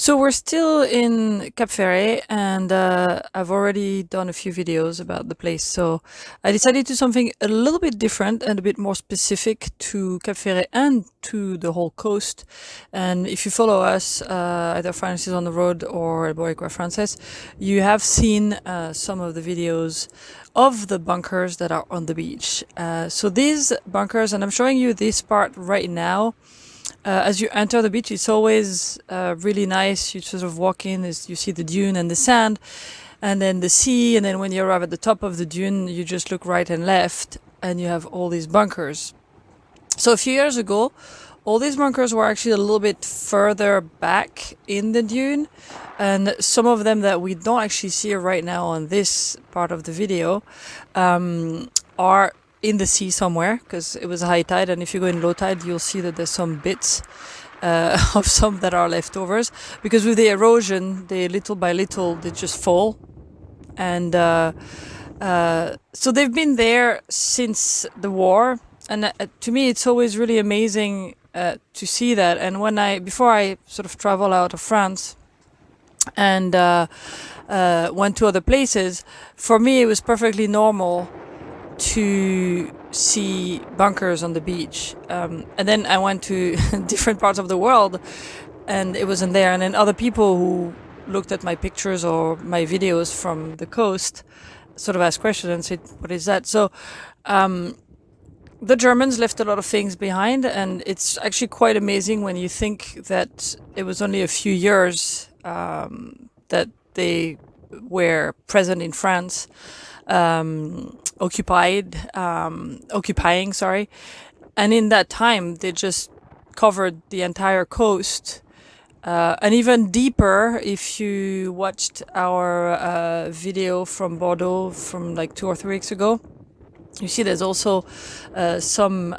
So we're still in Cap-Ferret, and I've already done a few videos about the place. So I decided to do something a little bit different and a bit more specific to Cap-Ferret and to the whole coast. And if you follow us, either Française on the road or WW2 Française, you have seen some of the videos of the bunkers that are on the beach. So these bunkers, and I'm showing you this part right now. As you enter the beach, it's always really nice. You sort of walk in, you see the dune and the sand, and then the sea. And then when you arrive at the top of the dune, you just look right and left, and you have all these bunkers. So a few years ago, all these bunkers were actually a little bit further back in the dune, and some of them that we don't actually see right now on this part of the video are in the sea somewhere, because it was high tide, and if you go in low tide you'll see that there's some bits of some that are leftovers, because with the erosion, they little by little they just fall. And so they've been there since the war, and to me it's always really amazing to see that. And before I sort of travel out of France and went to other places, for me it was perfectly normal to see bunkers on the beach. And then I went to different parts of the world and it wasn't there. And then other people who looked at my pictures or my videos from the coast sort of asked questions and said, what is that? So the Germans left a lot of things behind, and it's actually quite amazing when you think that it was only a few years that they were present in France, occupying, sorry. And in that time, they just covered the entire coast, and even deeper. If you watched our video from Bordeaux from like 2 or 3 weeks ago, you see there's also some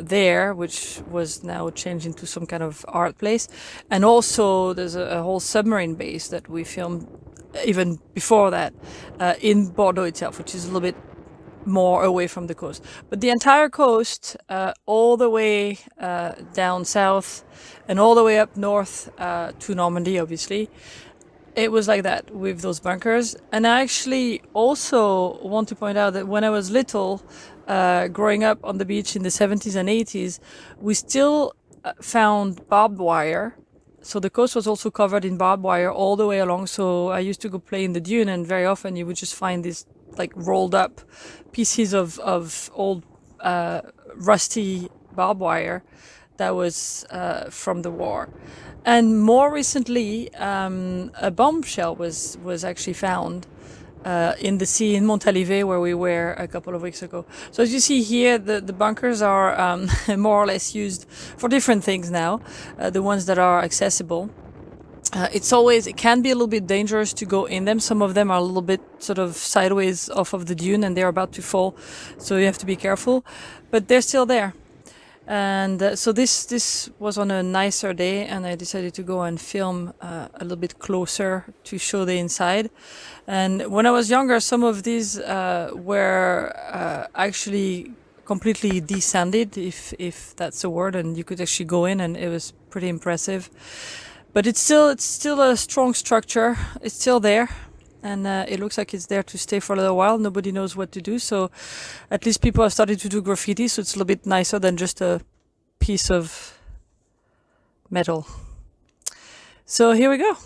there, which was now changed into some kind of art place. And also there's a whole submarine base that we filmed even before that in Bordeaux itself, which is a little bit more away from the coast. But the entire coast, all the way down south and all the way up north to Normandy, obviously, it was like that with those bunkers. And I actually also want to point out that when I was little, growing up on the beach in the 70s and 80s, we still found barbed wire. So the coast was also covered in barbed wire all the way along. So I used to go play in the dune, and very often you would just find these like rolled up pieces of old rusty barbed wire that was from the war. And more recently, a bombshell was actually found in the sea in Montalivet, where we were a couple of weeks ago. So as you see here, the bunkers are more or less used for different things now, the ones that are accessible. It can be a little bit dangerous to go in them. Some of them are a little bit sort of sideways off of the dune and they're about to fall, so you have to be careful, but they're still there. And so this was on a nicer day, and I decided to go and film a little bit closer to show the inside. And when I was younger, some of these were actually completely desanded, if that's a word, and you could actually go in, and it was pretty impressive. But it's still a strong structure. It's still there. And it looks like it's there to stay for a little while. Nobody knows what to do. So at least people have started to do graffiti. So it's a little bit nicer than just a piece of metal. So here we go.